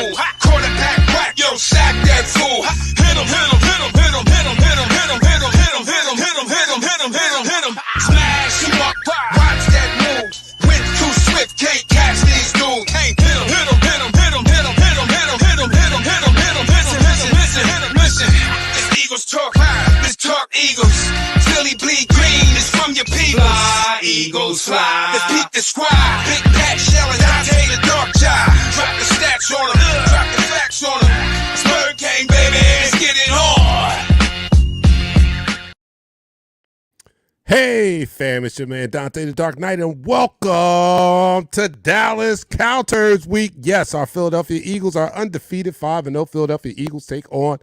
school. Quarterback whack, yo, sack that fool. Hit him, hit him, hit him, hit him, hit him, hit him, hit him, hit him, hit him, hit him, hit him, hit him, hit him, hit him, hit him. Smash him up, watch that move. Went too swift, can't catch these dudes. Can't hit him, hit him, hit him, hit him, hit him, hit him, hit him, hit him, hit him, hit him, hit him, listen, listen, listen, hit him, listen. This Eagles talk, this talk Eagles. Philly bleed green, it's from your people. Fly, Eagles, fly. Let's beat the squad. Big Pat Shelley, Dante the dark child. Drop the stats on him, drop the facts on him. Spur King, baby, let's get it on. Hey, fam, it's your man Dante the Dark Knight, and welcome to Dallas Counters Week. Yes, our Philadelphia Eagles are undefeated, 5-0. Philadelphia Eagles take on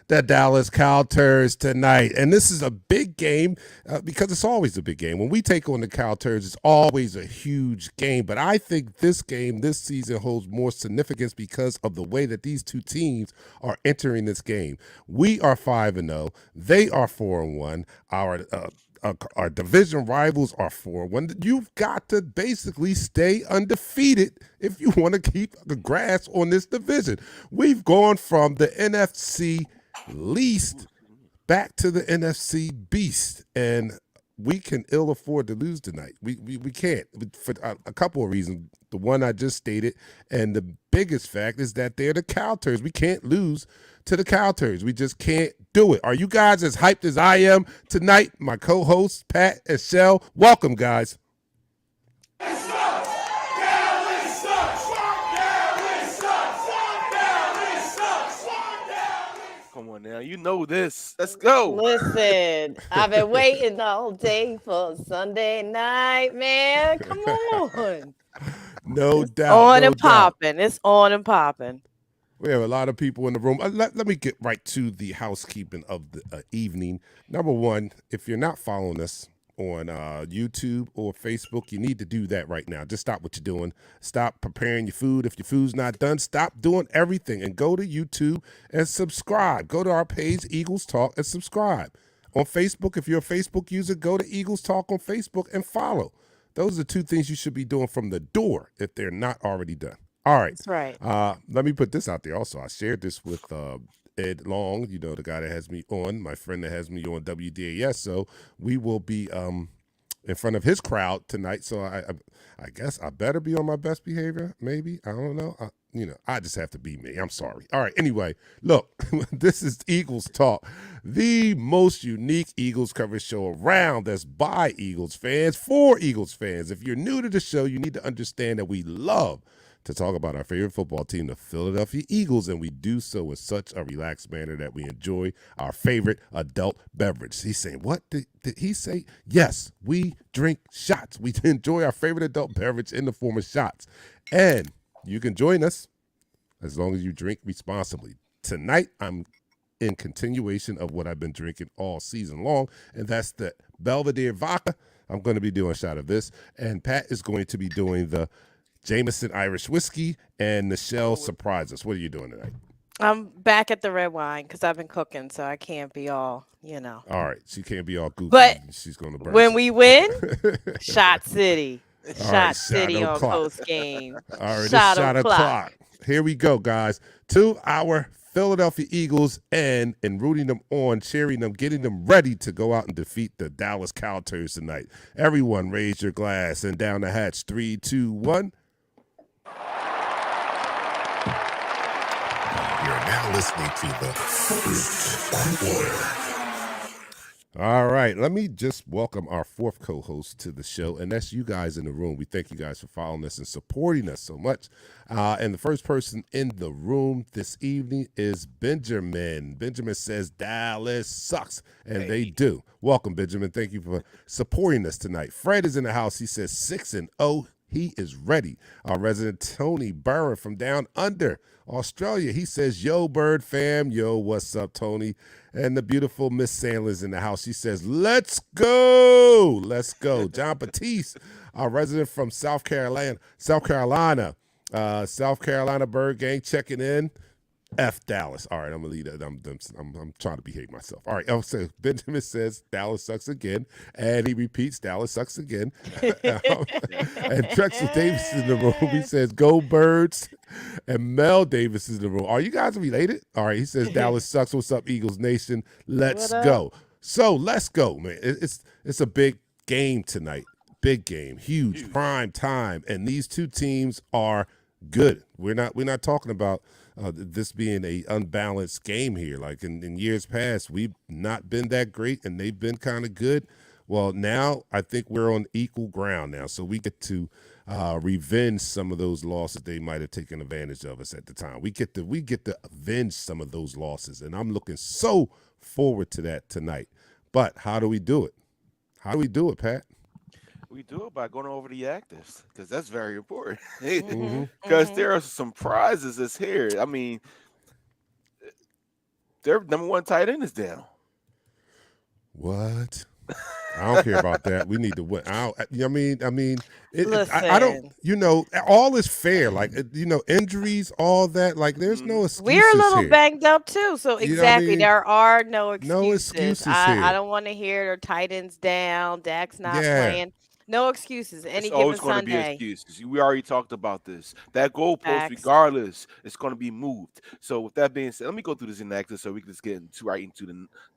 the Dallas Counters tonight. And this is a big game because it's always a big game. When we take on the Counters, it's always a huge game. But I think this game this season holds more significance because of the way that these two teams are entering this game. We are 5-0. They are 4-1. Our division rivals are 4-1. You've got to basically stay undefeated if you want to keep the grass on this division. We've gone from the NFC least back to the NFC beast, and we can ill afford to lose tonight. We can't for a couple of reasons. The one I just stated, and the biggest fact is that they're the Counters. We can't lose to the Counters. We just can't do it. Are you guys as hyped as I am tonight? My co-hosts, Pat and Shell, welcome, guys. Come on now, you know this. Let's go. Listen, I've been waiting all day for Sunday night, man. Come on. No doubt. On no and doubt. popping. It's on and popping. We have a lot of people in the room. Let me get right to the housekeeping of the evening. Number one, if you're not following us on YouTube or Facebook, you need to do that right now. Just stop what you're doing. Stop preparing your food. If your food's not done, stop doing everything and go to YouTube and subscribe. Go to our page, Eagles Talk, and subscribe. On Facebook, if you're a Facebook user, go to Eagles Talk on Facebook and follow. Those are two things you should be doing from the door if they're not already done. All right. That's right. Let me put this out there also. I shared this with Ed Long, you know, the guy that has me on, my friend that has me on WDAS. So we will be in front of his crowd tonight. So I guess I better be on my best behavior, maybe. I don't know. I just have to be me. I'm sorry. All right. Anyway, look, this is Eagles Talk, the most unique Eagles coverage show around that's by Eagles fans, for Eagles fans. If you're new to the show, you need to understand that we love to talk about our favorite football team, the Philadelphia Eagles, and we do so in such a relaxed manner that we enjoy our favorite adult beverage. He's saying, what did he say? Yes, we drink shots. We enjoy our favorite adult beverage in the form of shots. And you can join us as long as you drink responsibly. Tonight, I'm in continuation of what I've been drinking all season long, and that's the Belvedere vodka. I'm going to be doing a shot of this, and Pat is going to be doing the Jameson Irish whiskey, and Michelle surprised us. What are you doing tonight? I'm back at the red wine because I've been cooking, so I can't be all, All right, she can't be all goofy. But she's going to burn. when we win, Shot City. Right, City on o'clock. post game. All right, it's shot o'clock. Here we go, guys. To our Philadelphia Eagles and rooting them on, cheering them, getting them ready to go out and defeat the Dallas Cowboys tonight. Everyone raise your glass and down the hatch. 3, 2, 1. You're now listening to the First Quarter. All right, let me just welcome our fourth co-host to the show, and that's you guys in the room. We thank you guys for following us and supporting us so much. And the first person in the room this evening is Benjamin. Benjamin says Dallas sucks, and they do. Welcome, Benjamin. Thank you for supporting us tonight. Fred is in the house. He says 6-0. He is ready. Our resident Tony Burr from down under Australia. He says, yo, Bird fam. Yo, what's up, Tony? And the beautiful Miss Sandler's in the house. She says, let's go. Let's go. John Batiste, our resident from South Carolina, Bird Gang checking in. F Dallas. All right, I'm gonna leave that. I'm trying to behave myself. All right. Oh, so Benjamin says Dallas sucks again, and he repeats Dallas sucks again. Yeah. And Drexel Davis is in the room. He says go Birds, and Mel Davis is in the room. Are you guys related? All right. He says Dallas sucks. What's up, Eagles Nation? Let's What up? go. So let's go, man. It's a big game tonight. Big game, huge, Huge. prime time, and these two teams are good. We're not talking about this being a unbalanced game here. Like in years past, we've not been that great, and they've been kind of good. Well, now I think we're on equal ground now, so we get to revenge some of those losses they might have taken advantage of us at the time. We get to avenge some of those losses, and I'm looking so forward to that tonight. But how do we do it? How do we do it, Pat? We do it by going over the actives because that's very important. Mhm, Because mhm. there are some prizes that's here. I mean, their number one tight end is down. What? I don't care about that. We need to win. I don't. Listen, All is fair. Like injuries, all that. Like, there's no we're a excuses little here. banged up too. So You know what I exactly, mean? there are no No excuses. excuses I here. don't want to hear their tight ends down, Dak's not Yeah. playing. No excuses. It's Any given always going to be Sunday. excuses. We already talked about this. That goalpost, Facts. regardless, is going to be moved. So, with that being said, let me go through this inactive so we can just get right into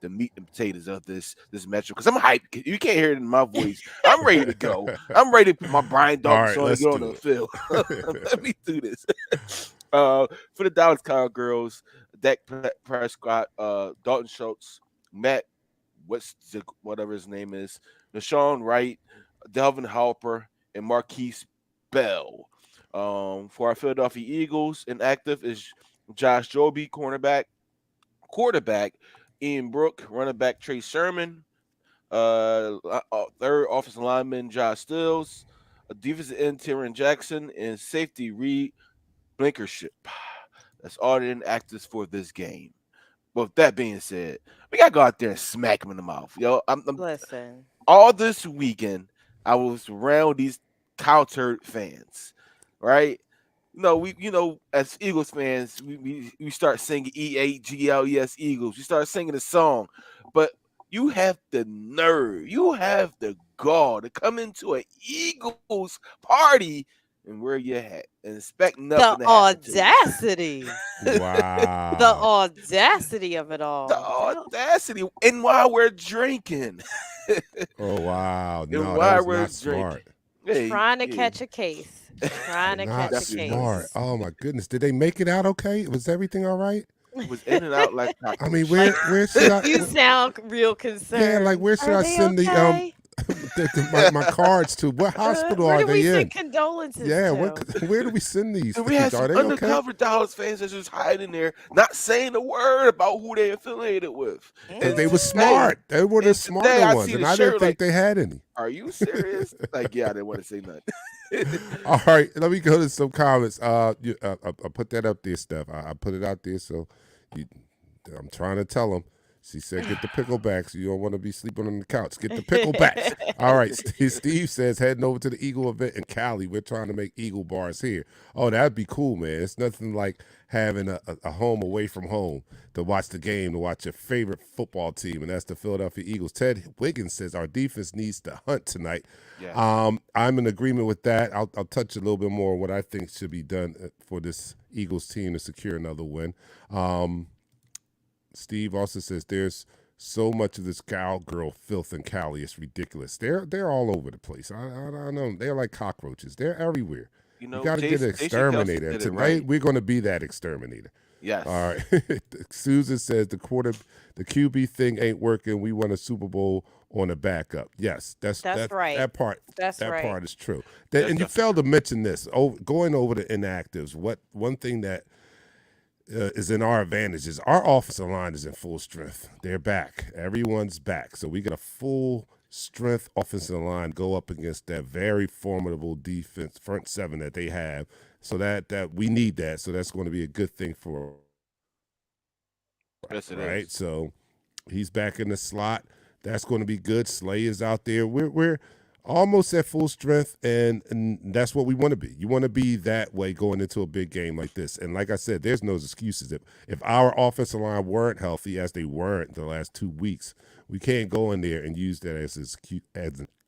the meat and potatoes of this matchup. Because I'm hyped. You can't hear it in my voice. I'm ready to go. I'm ready to put my Brian All Dawkins right. on and Let's get on do the it. field. Let me do this. For the Dallas Cowgirls, Dak Prescott, Dalton Schultz, Matt, whatever his name is, Deshaun Wright, Delvin Halper, and Marquise Bell. For our Philadelphia Eagles, inactive is Josh Joby, cornerback, quarterback, Ian Brook, running back Trey Sermon, third offensive lineman Josh Stills, defensive end Tyron Jackson, and safety Reed Blinkership. That's all the inactives for this game. But with that being said, we gotta go out there and smack him in the mouth. Yo, I'm Listen. all this weekend, I was around these cow turd fans, right? As Eagles fans, we start singing EAGLES Eagles. We start singing the song, but you have the nerve, you have the gall to come into an Eagles party and where you at and expect The nothing to happen to you. audacity. The Wow. audacity of it The all. audacity, and while we're drinking, Oh wow. and No, that while was we're not drinking, smart. hey, Trying to yeah, catch a case. Trying to Not catch a definitely trying to smart. catch case. Oh my goodness. Did they make it out okay? Was everything all right? was in and out like I mean, cockroach. Like, where should I? you sound real Yeah, like concerned. where should Are I they send the okay? my cards to? What hospital Where are do we they send in? condolences Yeah, to? where do we send these And we had things? some Are they okay? undercover Dallas fans that's just hiding there, not saying a word about who they affiliated with. Because they were Today, smart. They were the and smarter today I ones, see and the I didn't shirt think like, they had any. are you serious? Like, yeah, I didn't want to say nothing. All right, let me go to some comments. I put that up there, Steph. I put it out there, so you, I'm trying to tell them. She said, "Get the picklebacks. You don't want to be sleeping on the couch. Get the picklebacks." All right, Steve says, "Heading over to the Eagle event in Cali. We're trying to make Eagle bars here. Oh, that'd be cool, man. It's nothing like having a home away from home to watch the game, to watch your favorite football team, and that's the Philadelphia Eagles." Ted Wiggins says, "Our defense needs to hunt tonight." Yes. I'm in agreement with that. I'll touch a little bit more on what I think should be done for this Eagles team to secure another win. Steve also says there's so much of this cowgirl filth in Cali. It's ridiculous. They're all over the place. I don't know. They're like cockroaches. They're everywhere. You got to get an Jason Kelsey exterminator. did it Tonight right. we're going to be that exterminator. Yes. All right. Susan says the QB thing ain't working. We won a Super Bowl on a backup. Yes, That's that right. that part. That's that right. part is true. That's And you failed to mention this. Going over the inactives. One thing that is in our advantage is our offensive line is in full strength. They're back. Everyone's back. So we got a full strength offensive line go up against that very formidable defense front seven that they have. So that we need that. So that's going to be a good thing for Yes, it right. is. So he's back in the slot. That's going to be good. Slay is out there. We're almost at full strength, and that's what we want to be. You want to be that way going into a big game like this. And like I said, there's no excuses. If our offensive line weren't healthy, as they weren't the last 2 weeks, we can't go in there and use that as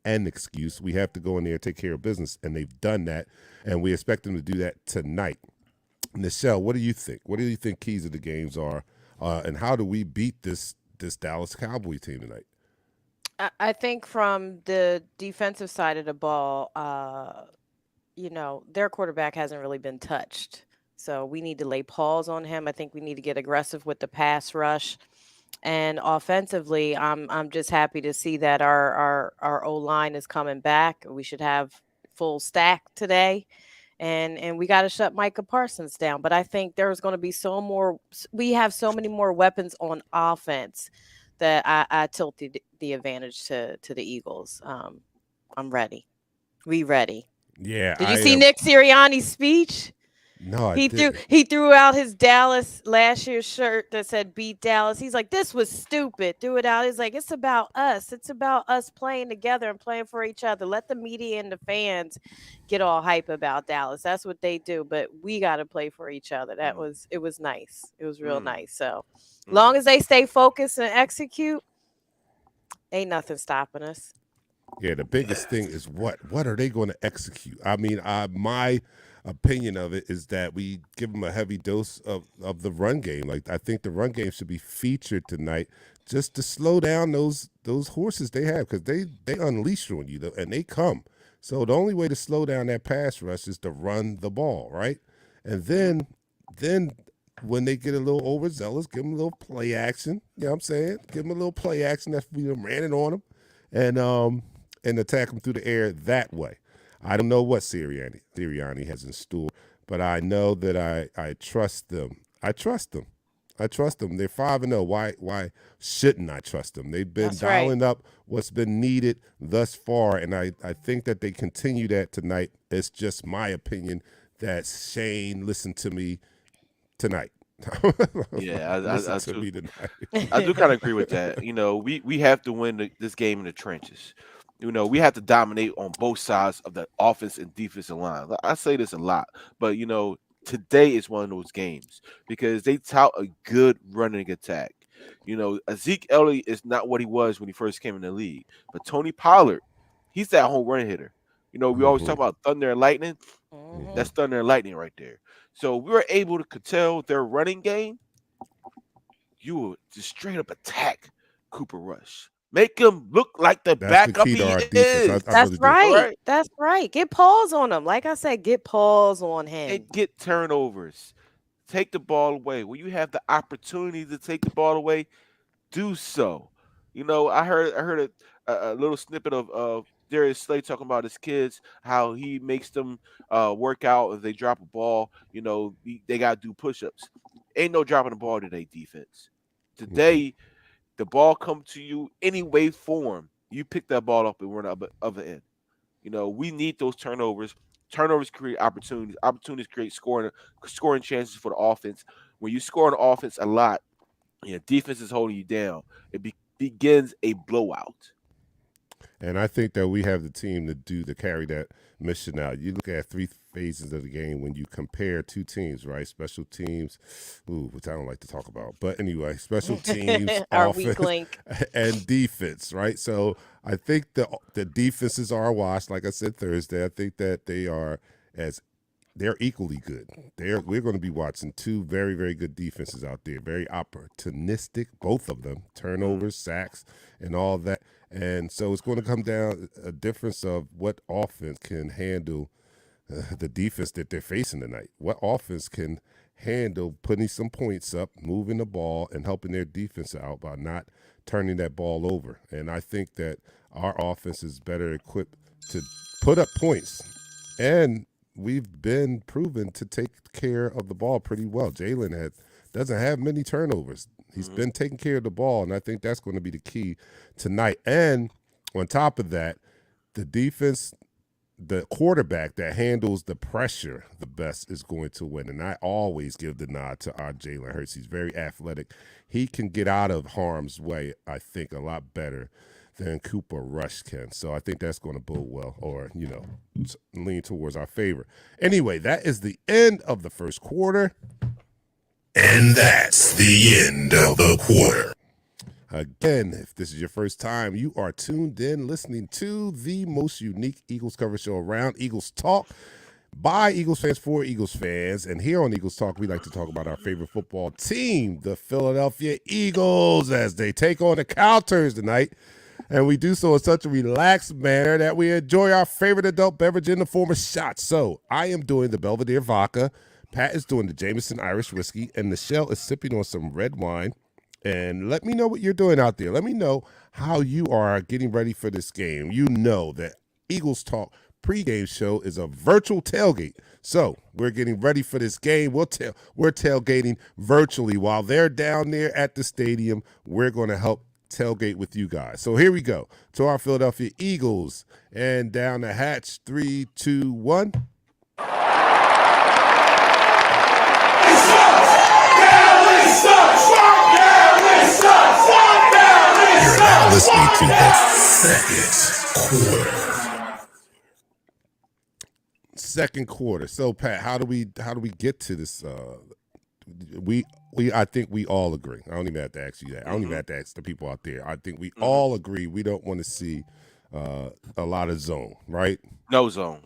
an excuse. We have to go in there and take care of business, and they've done that, and we expect them to do that tonight. Nichelle, what do you think? What do you think keys of the games are, and how do we beat this Dallas Cowboy team tonight? I think from the defensive side of the ball, their quarterback hasn't really been touched. So we need to lay pause on him. I think we need to get aggressive with the pass rush. And offensively, I'm just happy to see that our O line is coming back. We should have full stack today. And we got to shut Micah Parsons down. But I think there's going to be we have so many more weapons on offense that I tilt the advantage to the Eagles. I'm ready. We ready. Yeah, Did you see Nick Sirianni's speech? No, He threw out his Dallas last year's shirt that said "Beat Dallas." He's like, "This was stupid." Threw it out. He's like, "It's about us. It's about us playing together and playing for each other. Let the media and the fans get all hype about Dallas. That's what they do. But we got to play for each other." It was nice. It was real nice. So, long as they stay focused and execute, ain't nothing stopping us. Yeah, the biggest thing is what are they going to execute? I mean, my opinion of it is that we give them a heavy dose of the run game. Like, I think the run game should be featured tonight just to slow down those horses they have, because they unleash on you and they come. So the only way to slow down that pass rush is to run the ball, right? And then when they get a little overzealous, give them a little play action. You know what I'm saying? Give them a little play action. That's we ran it on them, and attack them through the air that way. I don't know what Sirianni has in store, but I know that I trust them. I trust them. They're 5-0. Why shouldn't I trust them? They've been dialing up what's been needed thus far, and I think that they continue that tonight. It's just my opinion that Shane listened to me tonight. Yeah, Listen to me tonight. I do kind of agree with that. We have to win this game in the trenches. We have to dominate on both sides of the offense and defensive line. I say this a lot, but today is one of those games because they tout a good running attack. Zeke Elliott is not what he was when he first came in the league, but Tony Pollard, he's that home run hitter. We always talk about thunder and lightning. That's thunder and lightning right there. So we were able to curtail their running game. You will just straight up attack Cooper Rush. Make him look like the backup he is. That's right. That's right. Get paws on him. Like I said, get paws on him. And get turnovers. Take the ball away. When you have the opportunity to take the ball away, do so. I heard a little snippet of Darius Slay talking about his kids, how he makes them work out if they drop a ball. They got to do push-ups. Ain't no dropping the ball today, defense. Today, the ball come to you any way, form. You pick that ball up and run up the other end. We need those turnovers. Turnovers create opportunities. Opportunities create scoring chances for the offense. When you score on offense a lot, defense is holding you down. It begins a blowout. And I think that we have the team to carry that mission out. You look at 3 phases of the game when you compare 2 teams, right? Special teams, which I don't like to talk about. But anyway, special teams, offense, and defense, right? So I think the defenses are washed. Like I said Thursday, I think that they're equally good. We're going to be watching 2 very, very good defenses out there, very opportunistic, both of them, turnovers, sacks, and all that. And so it's going to come down a difference of what offense can handle the defense that they're facing tonight. What offense can handle putting some points up, moving the ball, and helping their defense out by not turning that ball over. And I think that our offense is better equipped to put up points. And we've been proven to take care of the ball pretty well. Jalen doesn't have many turnovers. He's been taking care of the ball, and I think that's going to be the key tonight. And on top of that, the defense, the quarterback that handles the pressure the best is going to win. And I always give the nod to our Jalen Hurts. He's very athletic. He can get out of harm's way, I think, a lot better than Cooper Rush can. So I think that's going to bode well, or, lean towards our favor. Anyway, that is the end of the first quarter. And that's the end of the quarter. Again, if this is your first time, you are tuned in listening to the most unique Eagles coverage show around, Eagles Talk, by Eagles fans for Eagles fans. And here on Eagles Talk, we like to talk about our favorite football team, the Philadelphia Eagles, as they take on the Cowboys tonight. And we do so in such a relaxed manner that we enjoy our favorite adult beverage in the form of shots. So I am doing the Belvedere vodka, Pat is doing the Jameson Irish whiskey, and Michelle is sipping on some red wine. And let me know what you're doing out there. Let me know how you are getting ready for this game. You know that Eagles Talk pregame show is a virtual tailgate. So we're getting ready for this game. We're tailgating virtually while they're down there at the stadium. We're going to help tailgate with you guys. So here we go to our Philadelphia Eagles. And down the hatch, 3, 2, 1. You're now listening to the second quarter. Second quarter. So Pat, how do we get to this? I think we all agree. I don't even have to ask you that. I don't even have to ask the people out there. I think we all agree we don't want to see a lot of zone, right? No zone.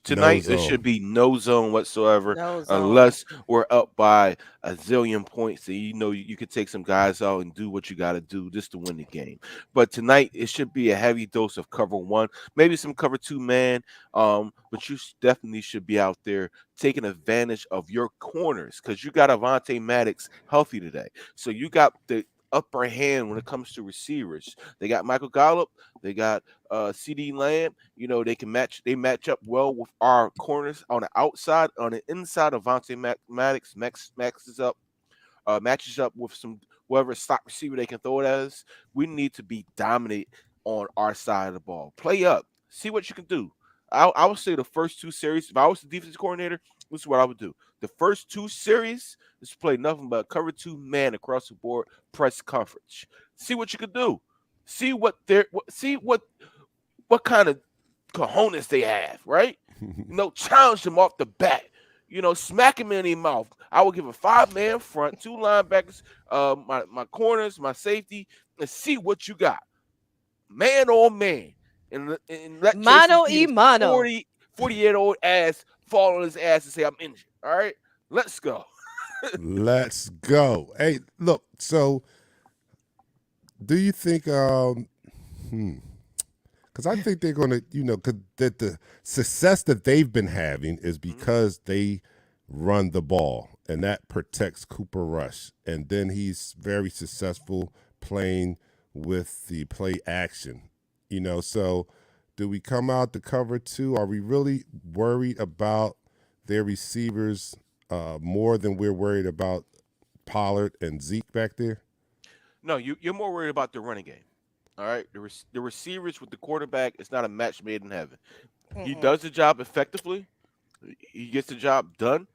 Tonight zone. It should be no zone whatsoever, No zone. unless we're up by a zillion points. So you could take some guys out and do what you got to do just to win the game. But tonight it should be a heavy dose of cover one, maybe some cover two man. But you definitely should be out there taking advantage of your corners because you got Avonte Maddox healthy today. So you got the upper hand when it comes to receivers. They got Michael Gallup. They got CD Lamb. They match up well with our corners on the outside. On the inside, Avonte Maddox matches up with some whoever slot receiver they can throw it as. We need to be dominant on our side of the ball. Play up. See what you can do. I would say the first two series, if I was the defensive coordinator, this is what I would do. The first two series is play nothing but cover two man across the board, press coverage. See what you can do. See what kind of cojones they have, right? Challenge them off the bat. Smack him in the mouth. I would give a 5-man front, 2 linebackers, my corners, my safety, and see what you got. Man on man. And let Mano Jason y mano. 40-year-old ass fall on his ass and say, I'm injured. All right? Let's go. Let's go. Hey, look, so do you think because I think they're going to, because the success that they've been having is because they run the ball, and that protects Cooper Rush. And then he's very successful playing with the play action, So do we come out to cover two? Are we really worried about their receivers more than we're worried about Pollard and Zeke back there? No, you're more worried about the running game. All right, the receivers with the quarterback is not a match made in heaven. He does the job effectively. He gets the job done,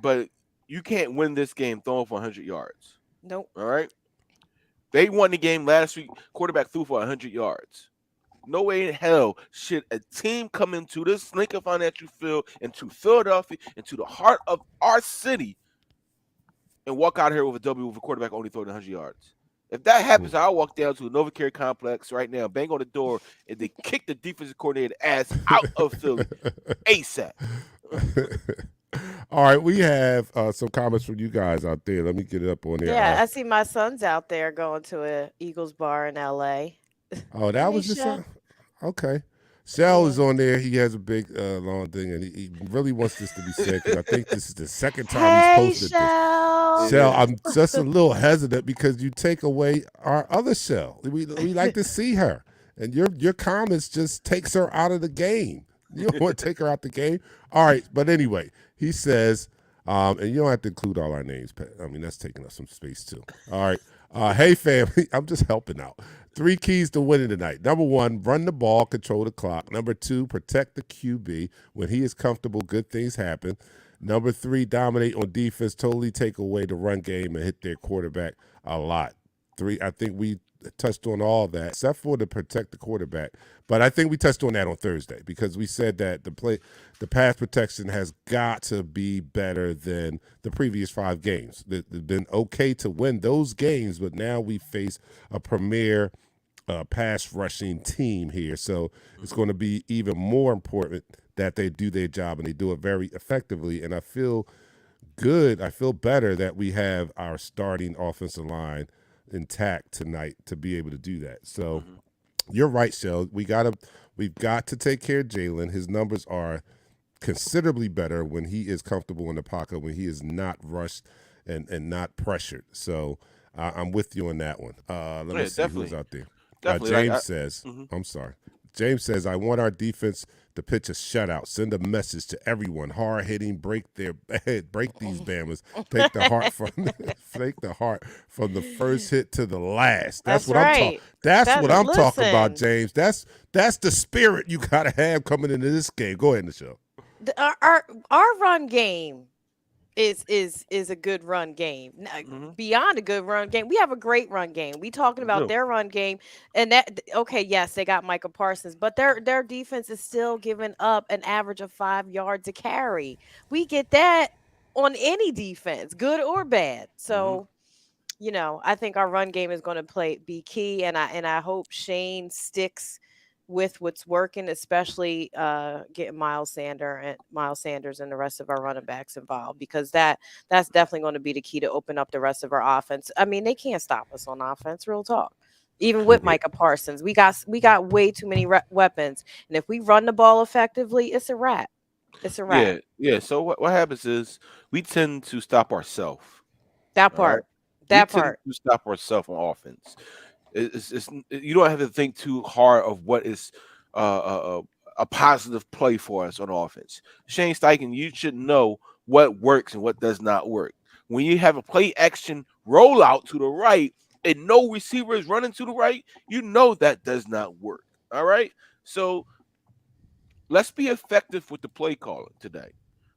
but you can't win this game throwing for 100 yards. Nope. All right? They won the game last week. Quarterback threw for 100 yards. No way in hell should a team come into this Lincoln Financial Field, into Philadelphia, into the heart of our city, and walk out here with a W with a quarterback only throwing 100 yards. If that happens, I'll walk down to the NovaCare complex right now, bang on the door, and they kick the defensive coordinator ass out of Philly ASAP. All right, we have some comments from you guys out there. Let me get it up on there. Yeah, I see my son's out there going to a Eagles bar in L.A. Oh, that was just okay. Shell is on there. He has a big long thing, and he really wants this to be said because I think this is the second time he's posted this. Shell, I'm just a little hesitant because you take away our other Shell. We like to see her, and your comments just takes her out of the game. You don't want to take her out the game. All right, but anyway, he says, and you don't have to include all our names, Pat. I mean, that's taking up some space too. All right. Hey, family, I'm just helping out. 3 keys to winning tonight. Number 1, run the ball, control the clock. Number 2, protect the QB. When he is comfortable, good things happen. Number 3, dominate on defense, totally take away the run game and hit their quarterback a lot. I think we touched on all that, except for to protect the quarterback. But I think we touched on that on Thursday because we said that the pass protection has got to be better than the previous 5 games. They've been okay to win those games, but now we face a premier pass rushing team here. So it's going to be even more important that they do their job and they do it very effectively. And I feel good. I feel better that we have our starting offensive line intact tonight to be able to do that. So you're right, Shell. We've got to take care of Jalen. His numbers are considerably better when he is comfortable in the pocket, when he is not rushed and not pressured. So I'm with you on that one. Let me see who's out there. James says, I'm sorry. James says, I want our defense to pitch a shutout. Send a message to everyone. Hard hitting, break these Bammers. Take the heart from the first hit to the last. That's what I'm talking. That's what I'm talking about, James. That's the spirit you gotta have coming into this game. Go ahead, Michelle. Our run game is a good run game. Beyond a good run game, we have a great run game. We talking about their run game, and that yes, they got Micah Parsons, but their defense is still giving up an average of 5 yards a carry. We get that on any defense, good or bad. So, I think our run game is going to be key, and I hope Shane sticks with what's working, especially getting Miles Sanders and the rest of our running backs involved, because that's definitely going to be the key to open up the rest of our offense. I mean, they can't stop us on offense, real talk. Even with Micah Parsons, we got way too many weapons, and if we run the ball effectively, it's a wrap. It's a wrap. Yeah. So what happens is we tend to stop ourselves. That part. Tend to stop ourselves on offense. It's you don't have to think too hard of what is a positive play for us on offense. Shane Steichen, you should know what works and what does not work. When you have a play action rollout to the right and no receiver is running to the right, you know that does not work. All right, so let's be effective with the play calling today.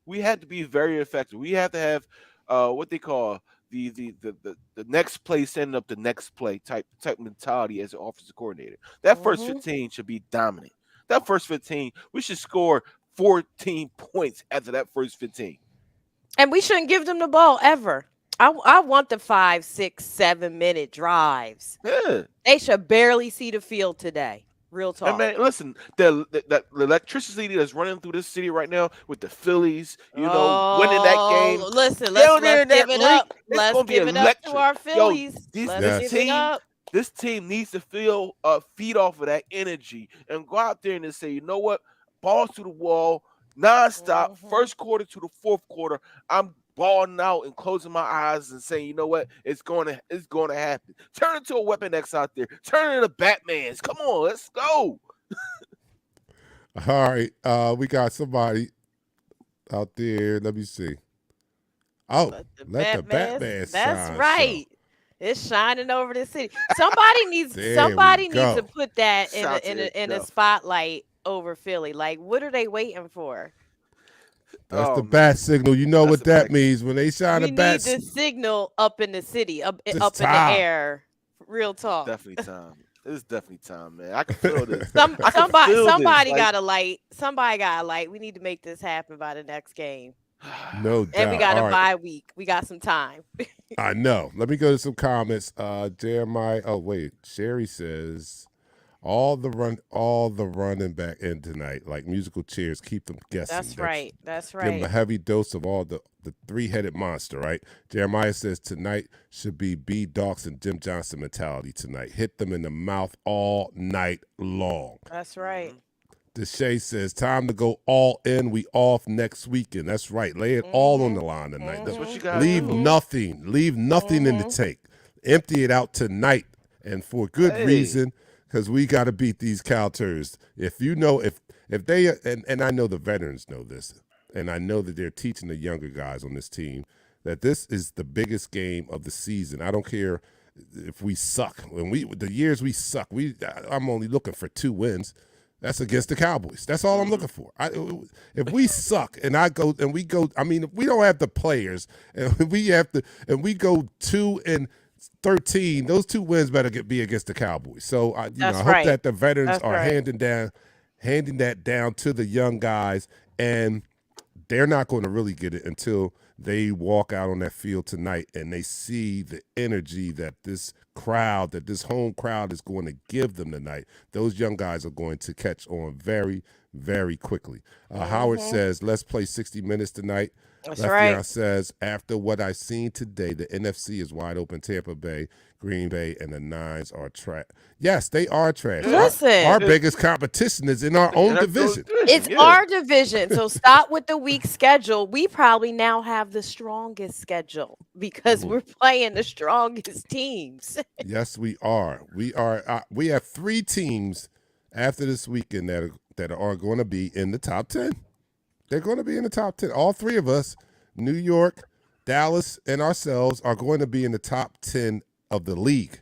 We had to be very effective. We have to have what they call the next play, setting up the next play type mentality as an offensive coordinator. That first 15 should be dominant. That first 15, we should score 14 points after that first 15. And we shouldn't give them the ball ever. I want the 5, 6, 7 minute drives. Yeah. They should barely see the field today. Real talk. And man, listen, the electricity that's running through this city right now with the Phillies, winning that game. Listen, let's give it up. Let's give it up to our Phillies. Let's give it up. This team needs to feed off of that energy and go out there and say, you know what? Balls to the wall, nonstop, first quarter to the fourth quarter. I'm balling out and closing my eyes and saying, you know what? It's going to happen. Turn it to a Weapon X out there. Turn it into Batman's. Come on, let's go. All right. We got somebody out there. Let me see. Oh, let the Batman shine. That's right. So. It's shining over the city. Somebody needs to put that in a spotlight over Philly. Like, what are they waiting for? That's the bat signal. You know what that means when they shine a bat. We need the signal up in the city, up in the air. Real talk. Definitely time. It's definitely time, man. I can feel this. Somebody got a light. Somebody got a light. We need to make this happen by the next game. No doubt. And we got a bye week. We got some time. I know. Let me go to some comments. Jeremiah. Oh wait, Sherry says all the running back in tonight, like musical chairs, keep them guessing. That's right. That's right. Give them a heavy dose of all the three-headed monster, right? Jeremiah says tonight should be B. Dawkins and Jim Johnson mentality tonight. Hit them in the mouth all night long. That's right. Deshae says, time to go all in. We off next weekend. That's right. Lay it all on the line tonight. That's what you got. Leave nothing in the tank. Empty it out tonight, and for good reason, because we got to beat these Cowturds. If they and I know the veterans know this, and I know that they're teaching the younger guys on this team that this is the biggest game of the season. I don't care if we suck. The years we suck, I'm only looking for 2 wins. That's against the Cowboys. That's all I'm looking for. If we suck and we go, I mean, if we don't have the players and we go 2-6 13, those 2 wins better be against the Cowboys. So I That's hope right. that the veterans That's are right. handing that down to the young guys, and they're not going to really get it until they walk out on that field tonight and they see the energy that this home crowd is going to give them tonight. Those young guys are going to catch on very, very quickly. Howard says, let's play 60 minutes tonight. That's Le'Veon right. says, after what I've seen today, the NFC is wide open. Tampa Bay, Green Bay, and the Nines are trash. Yes, they are trash. Listen. Our biggest competition is in our own division. It's our division. So stop with the weak schedule. We probably now have the strongest schedule because we're playing the strongest teams. Yes, we are. We have 3 teams after this weekend that are going to be in the top 10. They're going to be in the top 10. All 3 of us, New York, Dallas, and ourselves, are going to be in the top 10 of the league.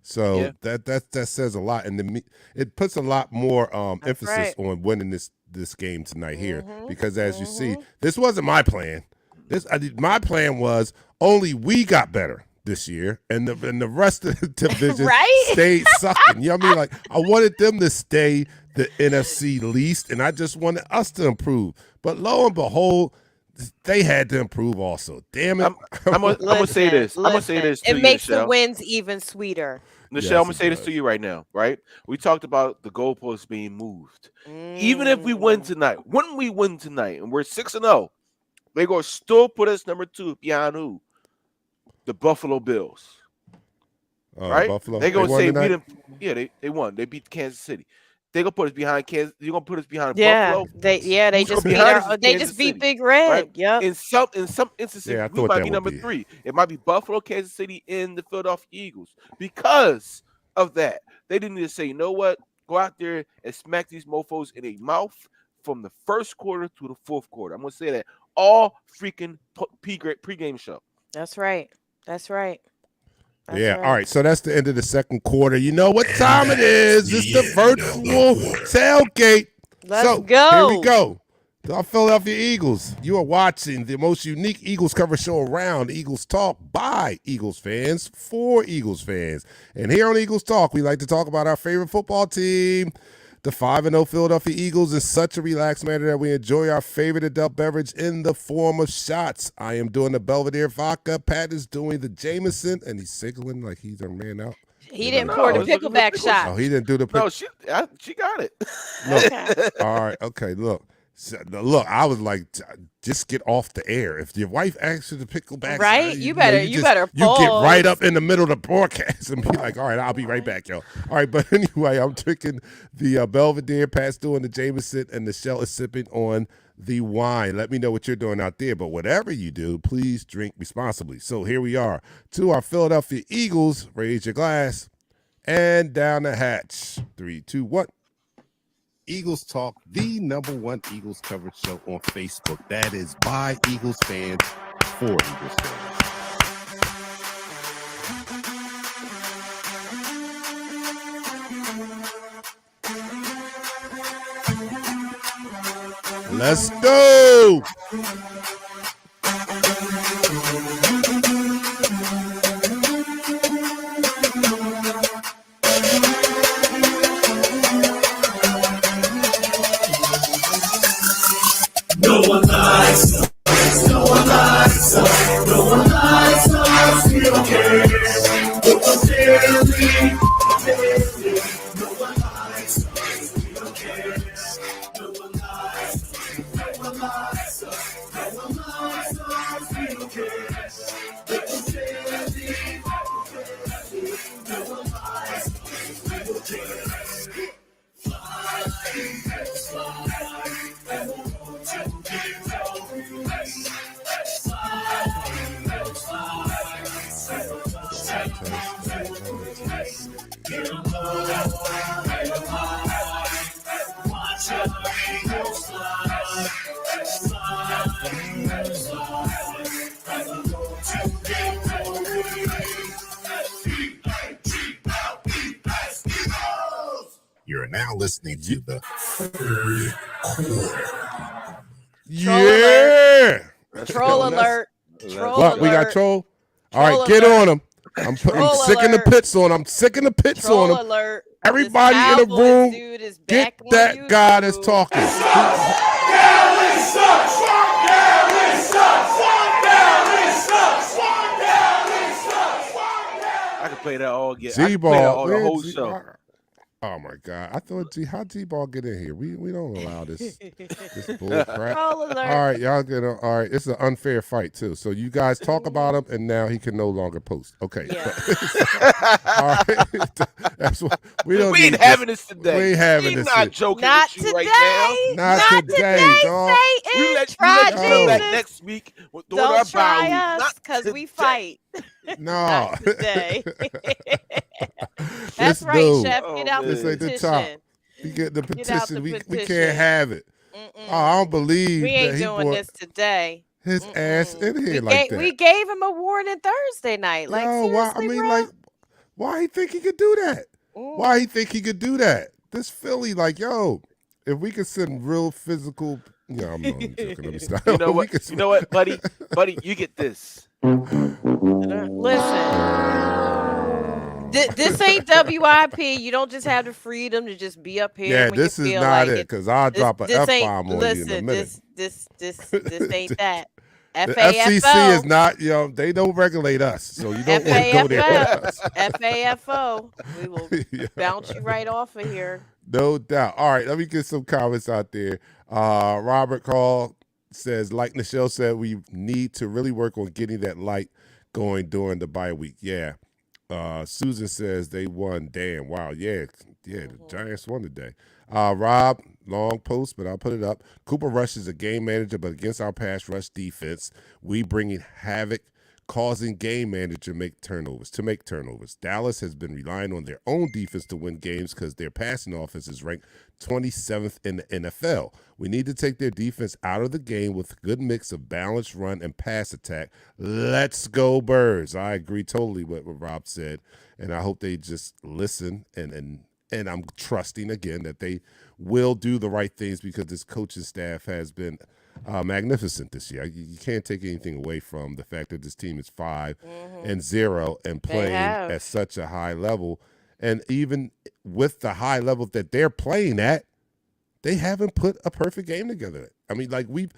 So that says a lot, and it puts a lot more emphasis on winning this game tonight here. Because as you see, this wasn't my plan. My plan was only we got better this year, and the rest of the division stayed sucking. You know what I mean? Like, I wanted them to stay the NFC least, and I just wanted us to improve. But lo and behold, they had to improve also. Damn it! I'm gonna say this. I'm gonna say this to it you, makes Michelle. the wins even sweeter. Michelle, I'm gonna say this to you right now. Right? We talked about the goalposts being moved. Even if we win tonight, when we win tonight, and we're 6-0, they're gonna still put us number 2 behind who? The Buffalo Bills. Right? Buffalo. They're gonna say we tonight? didn't. Yeah, they won. They beat Kansas City. They're gonna put us behind Kansas. You're gonna put us behind Buffalo. They Who's just gonna beat behind us is they Kansas just beat City, Big Red. right? Yep. In some instances, Yeah, I we thought might that be would number be. 3. It might be Buffalo, Kansas City, and the Philadelphia Eagles. Because of that, they didn't just say, you know what? Go out there and smack these mofos in their mouth from the first quarter to the fourth quarter. I'm gonna say that all freaking pregame show. That's right. That's right. That's Yeah, right. all right. So that's the end of the second quarter. You know what time it is. It's the virtual tailgate. Let's go. Here we go. The Philadelphia Eagles. You are watching the most unique Eagles coverage show around. Eagles Talk by Eagles fans for Eagles fans. And here on Eagles Talk, we like to talk about our favorite football team. The 5-0 Philadelphia Eagles in such a relaxed manner that we enjoy our favorite adult beverage in the form of shots. I am doing the Belvedere vodka. Pat is doing the Jameson, and he's signaling like he's a man out. He didn't pour the pickleback shot. Oh, he didn't do the No, she got it. Look, Okay. all right, okay, look. Look, I was like, just get off the air. If your wife asks you to pickleback, Right? You better you pause. get right up in the middle of the broadcast and be like, all right, I'll be right back, yo. All right, but anyway, I'm drinking the Belvedere. Pat's doing the Jameson, and Michelle is sipping on the wine. Let me know what you're doing out there. But whatever you do, please drink responsibly. So here we are. To our Philadelphia Eagles, raise your glass and down the hatch. 3, 2, 1. Eagles Talk, the #1 Eagles coverage show on Facebook. That is by Eagles fans for Eagles fans. Let's go! No one likes us. No one likes us. No one likes us. We don't care. We're sincerely. No one likes us. We don't care. No one likes us. No one likes us. No one likes us. We don't care. We're sincerely. No one likes us. We don't care. Fly, fly, and we'll go to You're now listening to the third quarter. Yeah! Troll alert. Troll What? We got alert. troll? All right, Troll get alert. on him. I'm Troll sick in the alert. pits on him. I'm sick in the pits Troll on him. alert. Everybody This in the Cowboys room, dude is get back on that guy that's YouTube. talking. I can play that all again. I can play that G-Ball, all the man, whole show. Oh my God! I thought, how G-Ball get in here? We don't allow this bull crap. Troll alert. All right, y'all get on. All right, it's an unfair fight too. So you guys talk about him, and now he can no longer post. Okay. Yeah. All right. That's what we don't. We ain't need having this today. We ain't having He's this. not joking Not with you today. right now. Not today, dog. We Satan. let Try you come back Jesus. next week during our Don't bye try week. us Not because we today. fight. No. Not today. That's This right, dude. Chef. Oh, Get out This the ain't the top. petition. We get the Get out petition. the We petition. can't have it. Mm-mm. Oh, I don't believe We that ain't he doing brought this today. his ass in here We like that. We gave him a warning Thursday night. Like, Yo, seriously, why? I mean, bro? like, why he think he could do that? Why he think he could do that? This Philly, like, yo, if we could send real physical, I'm joking. Let me stop. You know what? You know what, buddy? Buddy, you get this. Listen, this ain't WIP. You don't just have the freedom to just be up here. Yeah, when this you is feel not like it. Because I'll drop an This ain't. F-bomb on you in a Listen, minute. this ain't that. The FCC is not, they don't regulate us, so you don't want to go there with us. FAFO. We will bounce you right off of here. No doubt. All right, let me get some comments out there. Robert Call says, like Nichelle said, we need to really work on getting that light going during the bye week. Yeah. Susan says they won. Damn. Wow. Yeah. The Giants won today. Rob, long post, but I'll put it up. Cooper Rush is a game manager, but against our pass rush defense, we bringing havoc, causing game manager to make turnovers. Dallas has been relying on their own defense to win games because their passing offense is ranked 27th in the NFL. We need to take their defense out of the game with a good mix of balanced run and pass attack. Let's go Birds. I agree totally with what Rob said, and I hope they just listen and I'm trusting again that they will do the right things because this coaching staff has been magnificent this year. You can't take anything away from the fact that this team is 5-0 and playing at such a high level. And even with the high level that they're playing at, they haven't put a perfect game together. I mean, like we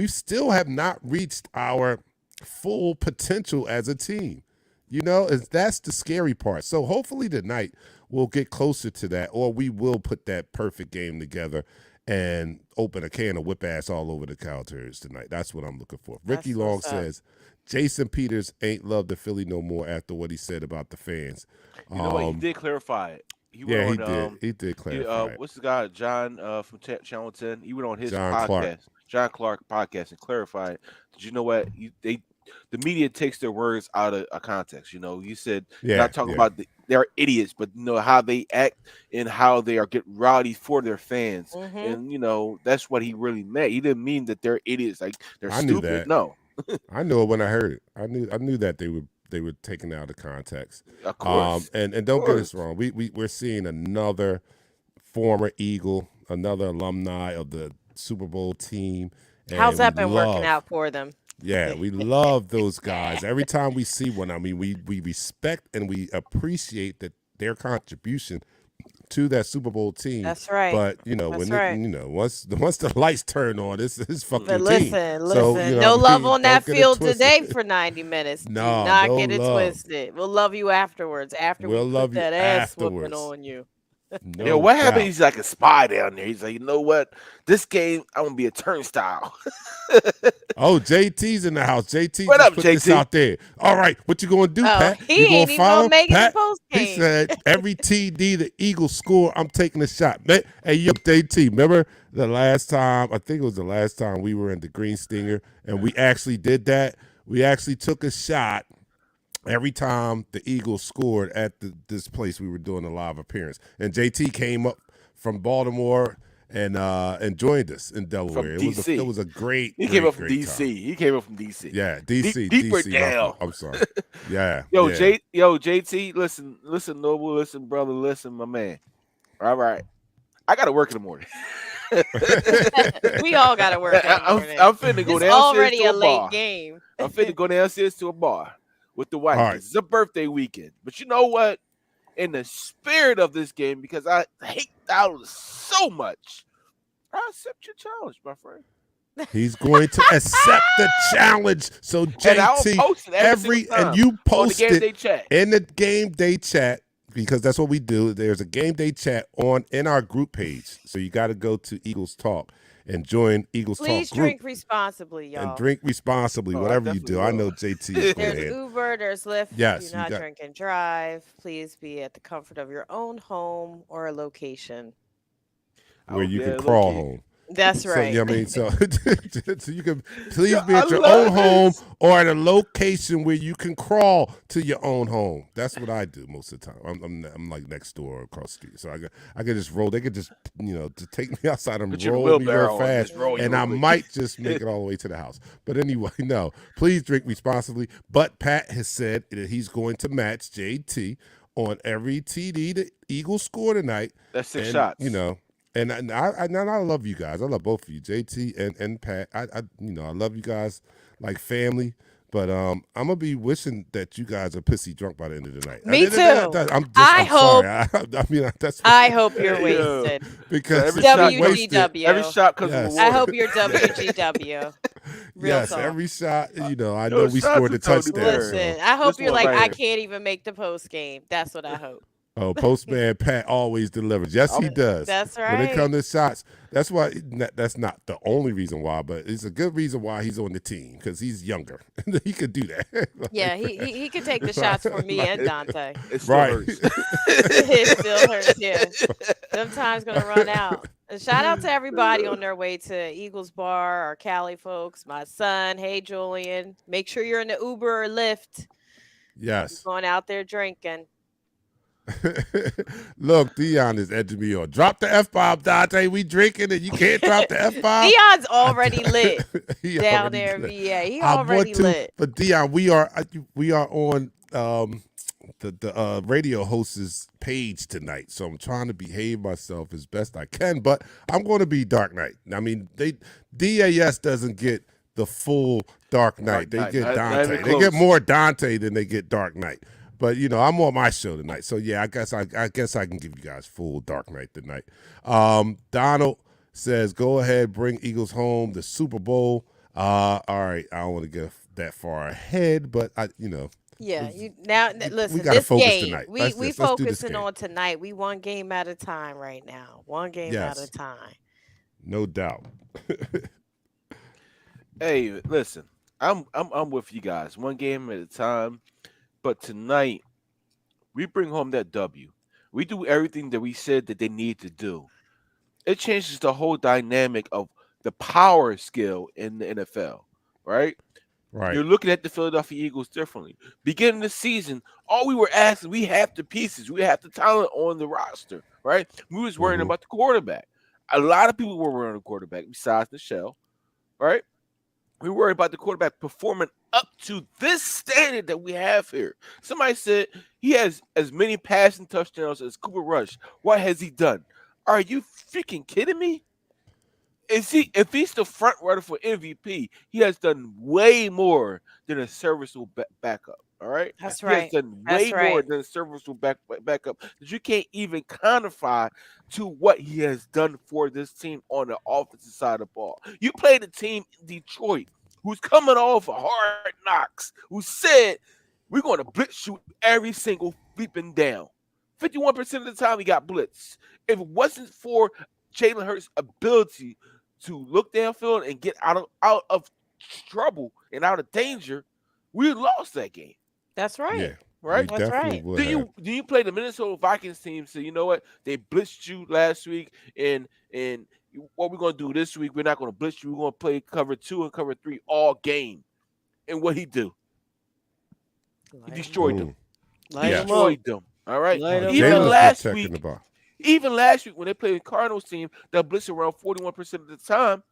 still have not reached our full potential as a team. That's the scary part. So hopefully tonight we'll get closer to that, or we will put that perfect game together and open a can of whip ass all over the Cowboys tonight. That's what I'm looking for. Ricky Long says, Jason Peters ain't love the Philly no more after what he said about the fans. You know what? He did clarify it. He did clarify it. What's the guy, John from Channel 10? He went on his John podcast, John Clark podcast, and clarified. Did you know what? The media takes their words out of context. You said you're not talking about they're idiots, but how they act and how they are getting rowdy for their fans, and that's what he really meant. He didn't mean that they're idiots, like they're stupid. Knew that. No, I knew it when I heard it. I knew that they were taken out of context. Of course, and don't get us wrong. We're seeing another former Eagle, another alumni of the Super Bowl team. How's that been working out for them? Yeah, we love those guys. Every time we see one, I mean, we respect and we appreciate their contribution to that Super Bowl team. That's right. But once the lights turn on, it's fucking team. Listen. So, no love on that field today for 90 minutes. No, do not no get it love. twisted. We'll love you afterwards. After we'll we love put that you ass afterwards. whooping on you. No what doubt. happened? He's like a spy down there. He's like, you know what? This game, I'm gonna be a turnstile. Oh, JT's in the house. JT, What just up, put this JT? out there. All right, what you gonna do, Pat? He You ain't even follow gonna make it Pat? in post He game. said every TD the Eagles score, I'm taking a shot. Hey, yo, JT, remember the last time? I think it was the last time we were in the Green Stinger, and we actually did that. We actually took a shot every time the Eagles scored at this place we were doing a live appearance. And JT came up from Baltimore and joined us in Delaware. From DC. It was a great. He great, came up from great DC. time. He came up from DC. Yeah, DC. Deeper DC, down. I'm sorry. Yeah. Yo, yeah. JT, listen, Noble, listen, brother, listen, my man. All right, I got to work in the morning. We all got to work in the morning. I'm finna go It's downstairs already to a late bar. game. I'm finna go downstairs to a bar with the All wife. right. It's a birthday weekend. But you know what? In the spirit of this game, because I hate Dallas so much, I accept your challenge, my friend. He's going to accept the challenge. So And I'll JT, post it every single time and you on the post game it day chat. in the game day chat because that's what we do. There's a game day chat in our group page. So you got to go to Eagles Talk and join Eagles Please Talk group drink responsibly, and y'all. drink responsibly. Oh, I Whatever you definitely do, I will. know JT is going There's to. Uber, there's Lyft. Yes, Do you not got- drink and drive. Please be at the comfort of your own home or location. I Where will you be can at a crawl location. home. That's So right. yeah, I mean, so you can please Yo, be at I your love own home this. or at a location where you can crawl to your own home. That's what I do most of the time. I'm like next door or across the street, so I could just roll. They could just to take me outside and Put you in a roll me real wheelbarrow and fast, just roll you and real I quick. might just make it all the way to the house. But anyway, no, please drink responsibly. But Pat has said that he's going to match JT on every TD the Eagles score tonight. That's 6 And, shots. you know. And I love you guys. I love both of you, JT and Pat. I love you guys like family. But I'm gonna be wishing that you guys are pissy drunk by the end of the night. Me too. I'm I sorry. I mean, that's I hope you're Hey, yo. wasted. because every if shot you're comes- wasted, WGW. Every shot comes Yes. with I water. hope you're WGW. Real yes, talk. every shot. I Yo, know we shout out scored to a Tony touchdown. Blair. Listen, So. I hope This you're one like, right I here. can't even make the post game. That's what I hope. Oh, Postman Pat always delivers. Yes, he does. That's When it right. comes to shots, that's why. That's not the only reason why, but it's a good reason why he's on the team because he's younger. He could do that. Yeah, he could take the shots for me and Dante. It still Right. hurts. It still hurts, yeah. Sometimes gonna run out. And shout out to everybody on their way to Eagles Bar or Cali folks. My son, hey Julian. Make sure you're in the Uber or Lyft. Yes. Going out there drinking. Look, Dion is edging me on. Drop the F-bomb, Dante. We drinking and you can't drop the F-bomb. Dion's already lit He down already there in lit. VA. He I already want to, lit. but Dion, we are on the radio host's page tonight, so I'm trying to behave myself as best I can. But I'm going to be Dark Knight. I mean, DAS doesn't get the full Dark Knight. They Knight, get not Dante. even They get close. more Dante than they get Dark Knight. But I'm on my show tonight, so yeah, I guess I can give you guys full Dark Knight tonight. Donald says, "Go ahead, bring Eagles home the Super Bowl." All right, I don't want to get that far ahead, but Yeah, listen. gotta This focus game, tonight. we Let's do this focusing game. on tonight. We one game at a time right now. One game at Yes. a time. No doubt. Hey, listen, I'm with you guys. One game at a time. But tonight, we bring home that W. We do everything that we said that they need to do. It changes the whole dynamic of the power scale in the NFL, right? Right. You're looking at the Philadelphia Eagles differently. Beginning the season, all we were asking, we have the pieces, we have the talent on the roster, right? We was worrying Mhm. about the quarterback. A lot of people were worrying about the quarterback besides Michelle, right? We worried about the quarterback performing up to this standard that we have here. Somebody said he has as many passing touchdowns as Cooper Rush. What has he done? Are you freaking kidding me? If he's the front runner for MVP, he has done way more than a serviceable backup. All right, That's He has right. done That's way more right. than a serviceable backup that you can't even quantify to what he has done for this team on the offensive side of the ball. You played a team in Detroit who's coming off of hard knocks, who said we're going to blitz you every single flipping down. 51% of the time he got blitzed. If it wasn't for Jalen Hurts' ability to look downfield and get out of trouble and out of danger, we lost that game. That's right. Yeah. Right? We That's definitely right. would Do have. you play the Minnesota Vikings team? So you know what? They blitzed you last week, and what we're gonna do this week? We're not gonna blitz you. We're gonna play cover 2 and cover 3 all game. And what he do? He destroyed them. Light Yeah. 'em up. Destroyed them. All right. Light 'em Jalen's Even been last checking week, the ball. even last week when they played the Cardinals team that blitzed around 41% of the time,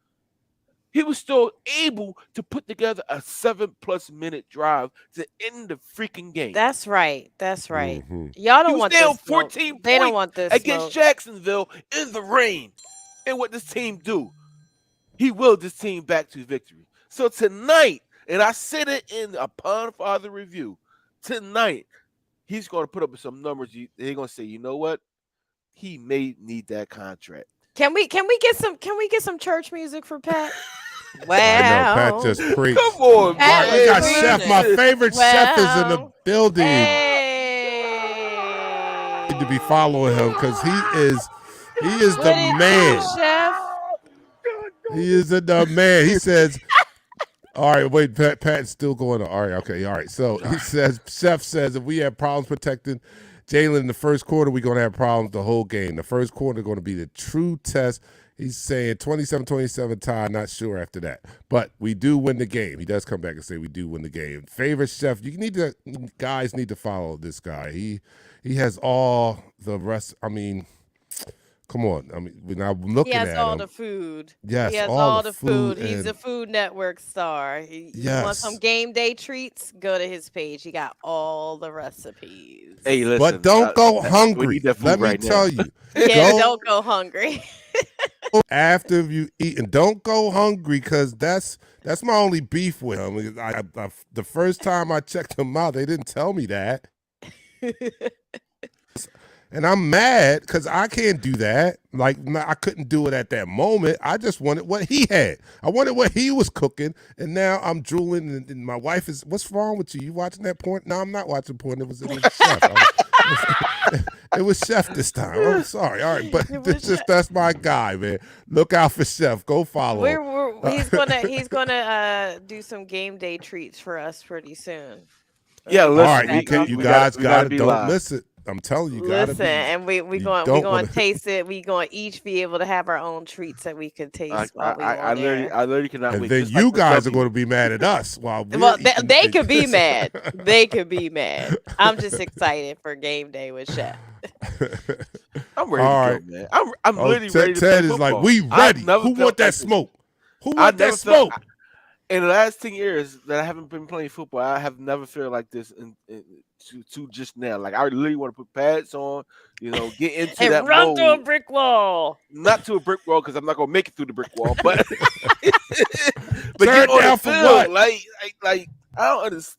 he was still able to put together a 7+ minute drive to end the freaking game. That's right. That's right. Mhm. Y'all He don't was want down this. smoke. 14 They don't points want this against smoke. Jacksonville in the rain. And what this team do? He willed this team back to victory. So tonight, and I said it in Upon Father review, tonight, he's going to put up some numbers. They're going to say, you know what? He may need that contract. Can we get some church music for Pat? I know Pat Well, just preached. Come on, Pat man. We got is Chef. preaching. My favorite chef is in the Well, building. hey. Need to be following him because he is the What it man. do, Chef? He is the man. He says, all right, wait, Pat's still going on. All right, okay, all right. So he says, Chef says, if we have problems protecting Jalen in the first quarter, we're going to have problems the whole game. The first quarter is going to be the true test. He's saying 27-27 tie, not sure after that. But we do win the game. He does come back and say we do win the game. Favorite chef, guys need to follow this guy. He has all the rest. I mean, come on. I mean, when I'm looking He at has all him. the food. Yes, He has all all the the food. food He's a and- Food Network star. You want some Yes. game day treats? Go to his page. He got all the recipes. Hey, listen. But don't go we hungry. need that food Let me right now. tell you. Yeah, Go- don't go hungry. After you eat, and don't go hungry because that's my only beef with him. The first time I checked him out, they didn't tell me that, and I'm mad because I can't do that. Like I couldn't do it at that moment. I just wanted what he had. I wanted what he was cooking, and now I'm drooling. And my wife is, "What's wrong with you? You watching that porn?" No, I'm not watching porn. It was Chef. It was Chef this time. I'm sorry. All right, but that's my guy, man. Look out for Chef. Go follow him. He's gonna do some game day treats for us pretty soon. Yeah, All listen. right, you we guys gotta got to be don't live. listen. I'm telling you, gotta Listen, be. and we you going don't we gonna wanna- taste it. We gonna each be able to have our own treats that we could taste while we I on literally, air. I literally cannot And wait. then Just like you with guys are W. going to be mad at us while we're Well, eating they things. could be mad. They could be mad. I'm just excited for game day with Chef. I'm ready All to right. go, man. I'm Oh, literally ready to play Ted is football. like, we I've ready. never Who felt want that like this. smoke? Who I've want that never felt- smoke? In the last 10 years that I haven't been playing football, I have never felt like this to just now. Like I literally want to put pads on, get into And that run mode. through a brick wall. Not to a brick wall because I'm not gonna make it through the brick wall, but Third get on down the for field. what? Like I don't understand.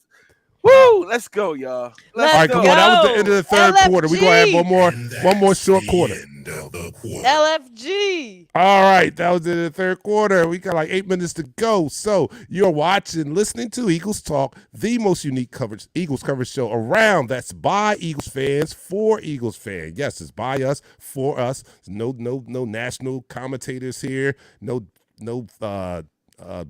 Woo! Let's go, y'all. Let's All right, come on. That was the end of the third LFG. quarter. We're going to have one more short quarter. End of the quarter. LFG. All right, that was the end of the third quarter. We got like 8 minutes to go. So you're listening to Eagles Talk, the most unique Eagles coverage show around. That's by Eagles fans for Eagles fans. Yes, it's by us for us. No national commentators here. No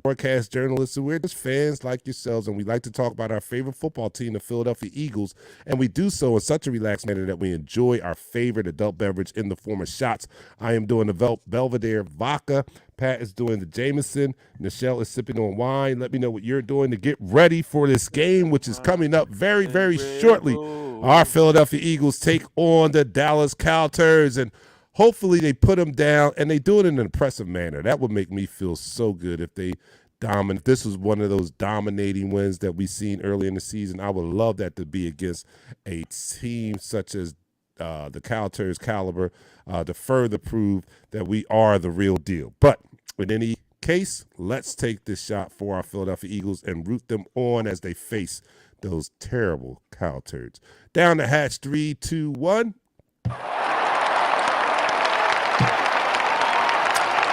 broadcast journalists. We're just fans like yourselves, and we like to talk about our favorite football team, the Philadelphia Eagles, and we do so in such a relaxed manner that we enjoy our favorite adult beverage in the form of shots. I am doing the Belvedere vodka. Pat is doing the Jameson. Nichelle is sipping on wine. Let me know what you're doing to get ready for this game, which is coming up very, very shortly. Our Philadelphia Eagles take on the Dallas Cowboys, and hopefully they put them down, and they do it in an impressive manner. That would make me feel so good if they dominate. This was one of those dominating wins that we've seen early in the season. I would love that to be against a team such as the Cowboys caliber to further prove that we are the real deal. But in any case, let's take this shot for our Philadelphia Eagles and root them on as they face those terrible Cowboys. Down the hatch, 3, 2, 1.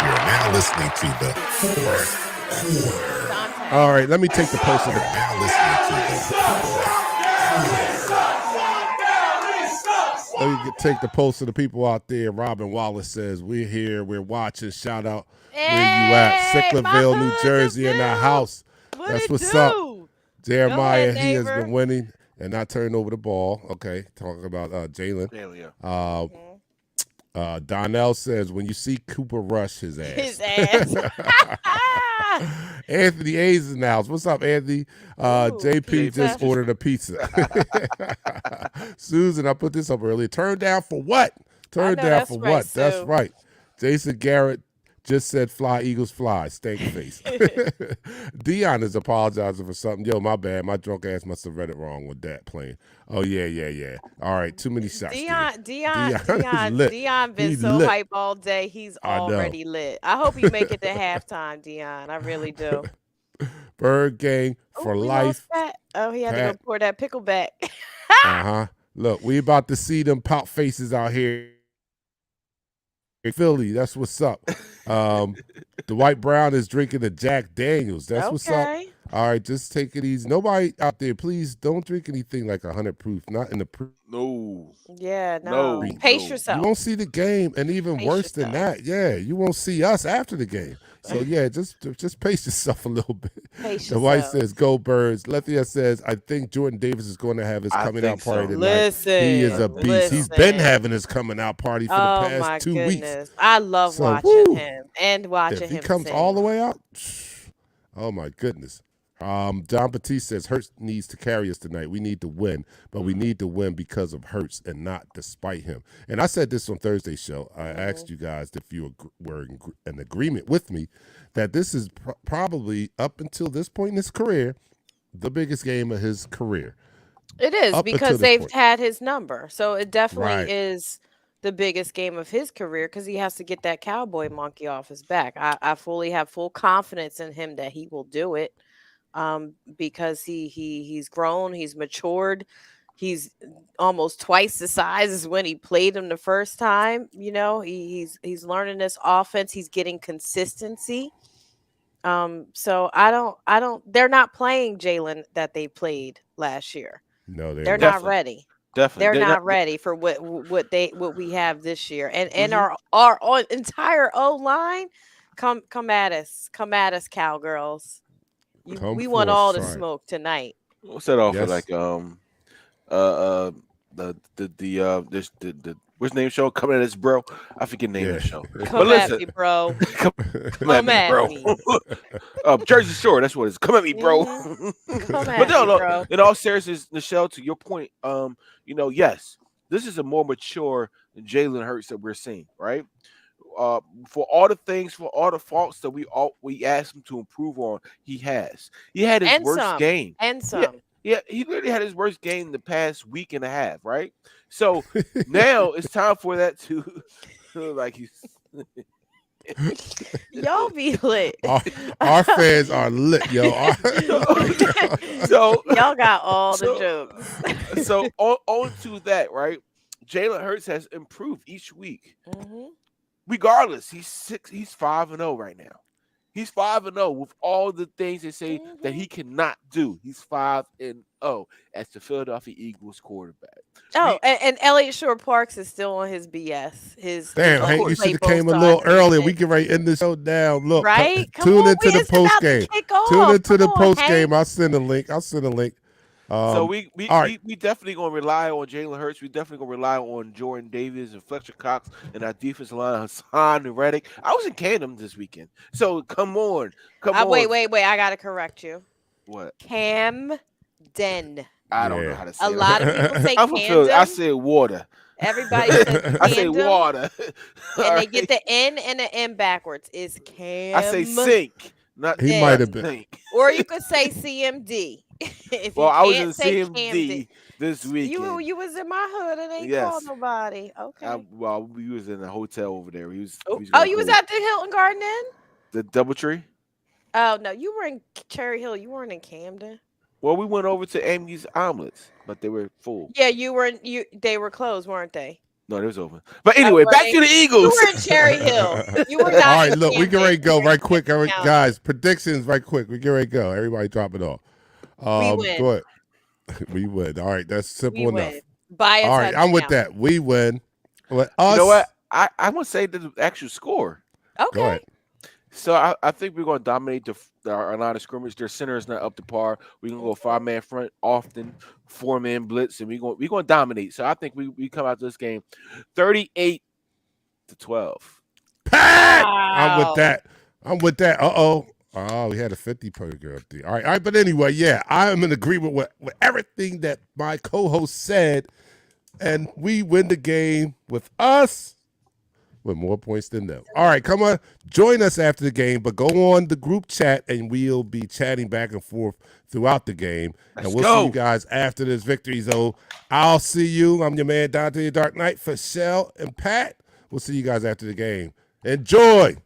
You're now listening to the fourth quarter. All right, let me take the pulse of You're the now listening to the Let me take the pulse of the people out there. Robin Wallace says, we're here, we're watching. Shout out where you at. Hey, Sicklerville, my New hood, Jersey in the Seville. house. What That's it what's do? up. Jeremiah, ahead, he has neighbor. been winning and not turning over the ball. Okay, talking about Jalen. There we go. Donnell says, when you see Cooper rush his ass. His ass. Anthony A's is in the house. What's up, Anthony? JP pizza. just ordered a pizza. Susan, I put this up earlier. Turn down for what? Turn know down that's for right, what? That's Sue. right. Jason Garrett just said, fly, Eagles, fly. Stank face. Dion is apologizing for something. Yo, my bad. My drunk ass must have read it wrong with that playing. Oh, yeah. All right, too many shots. Dion is lit. been He's so lit. hype all day. He's I know. already lit. I hope you make it to halftime, Dion. I really do. Bird Gang Oh, for we lost life. Pat. Oh, he had to go Pat. pour that pickle back. Look, we about to see them pout faces out here. Philly, that's what's up. Dwight Brown is drinking the Jack Daniels. That's what's up. Okay. All right, just take it easy. Nobody out there, please don't drink anything like 100 proof. Not in the No. Yeah, no. No. Pace No. You yourself. won't see the game, and even Pace worse than yourself. that, yeah, you won't see us after the game. So yeah, just pace yourself a little bit. Pace The White yourself. says, "Go Birds." Lethia says, "I think Jordan Davis is going to have his I coming out think party so. tonight. Listen. He is a beast. He's been listen. having his coming out party for the Oh past my 2 weeks. goodness. I love So, watching woo. him and watching If he him comes sing. all the way out, oh my goodness." John Batiste says Hurts needs to carry us tonight. We need to win, but we need to win because of Hurts and not despite him. And I said this on Thursday's show. I asked you guys if you were in agreement with me that this is probably, up until this point in his career, the biggest game of his career. It is Up until because this they've point. had his number. So it definitely Right. is the biggest game of his career because he has to get that cowboy monkey off his back. I fully have full confidence in him that he will do it. Because he's grown, he's matured, he's almost twice the size as when he played him the first time. You know, he's learning this offense, he's getting consistency. So I don't. They're not playing Jalen that they played last year. No, They're not. not ready. Definitely. They're They're not ready for what we have this year, and Mhm. our entire O line. Come at us, cowgirls. Come We want forth, all the sorry. smoke tonight. We'll set off Yes. with like uh the what's the name of the show? Coming at us, bro. I forget the name of the show. Come But at listen, me, bro. come Come at me, at bro. me. Jersey Shore, that's what it is. Come at me, bro. Come at But no, me, no. bro. In all seriousness, Michelle, to your point, yes, this is a more mature Jalen Hurts that we're seeing, right? For all the faults that we asked him to improve on, he has. He had his And worst some. game. And Yeah, some. yeah, he literally had his worst game in the past week and a half, right? So now it's time for that to like he's Y'all be lit. Our fans are lit, yo. so Y'all got all the so- jokes. so on to that, right? Jalen Hurts has improved each week. Mhm. Regardless, he's 5-0 right now. He's 5-0 with all the things they say that he cannot do. He's 5-0 as the Philadelphia Eagles quarterback. Oh, and Elliott Shore Parks is still on his BS. His Damn, Of Hank, course. you play should have both came a sides little of the earlier. stick. We can right end the show down. Look, Right? Come tune on, into the it's about post to game. kick Tune off. into the Come on, post game. Hank. I'll send a link. So we all right. definitely gonna rely on Jalen Hurts. We definitely gonna rely on Jordan Davis and Fletcher Cox and our defensive line, Hassan and Reddick. I was in Camden this weekend. So come on. Wait. I gotta correct you. What? Camden. I don't know Yeah. how to say A it. lot of people say I'm from Philly. I Camden. said water. Everybody says I say Camden, water. and they get the N and the M backwards. It's Cam. I say sink, not He Yeah. might have been. sink. Or you could say CMD. If Well, you I was can't in say CMD Camden. this weekend. You was in my hood and ain't Yes. called nobody. Okay. We was in a hotel over there. We was Oh, gonna you was go at the Hilton Garden Inn? the DoubleTree. Oh no, you were in Cherry Hill. You weren't in Camden. Well, we went over to Amy's Omelets, but they were full. Yeah, you were. They were closed, weren't they? No, it was open. But anyway, were back they? to the You Eagles. were in Cherry Hill. You were All not. right, in look, we get Camden. ready to go You were right in quick. Camden County. Guys, predictions right quick. We get ready to go. Everybody drop it off. We win. Go ahead. We win. All right, that's simple We enough. win by a All right, I'm with touchdown. that. We win. With us, You know what? I want to say the actual score. Go Okay. ahead. So I think we're going to dominate our line of scrimmage. Their center is not up to par. We're going to go 5-man front often, 4-man blitz, and we're going to dominate. So I think we come out this game 38-12. Pat! I'm Wow. with that. Uh-oh. Oh, we had a 50 per girl up there. All right. But anyway, yeah, I am in agreement with everything that my co-host said. And we win the game with us with more points than them. All right, come on. Join us after the game, but go on the group chat and we'll be chatting back and forth throughout the game. And Let's we'll go. see you guys after this victory. So I'll see you. I'm your man, Dante the Dark Knight, for Shell and Pat. We'll see you guys after the game. Enjoy.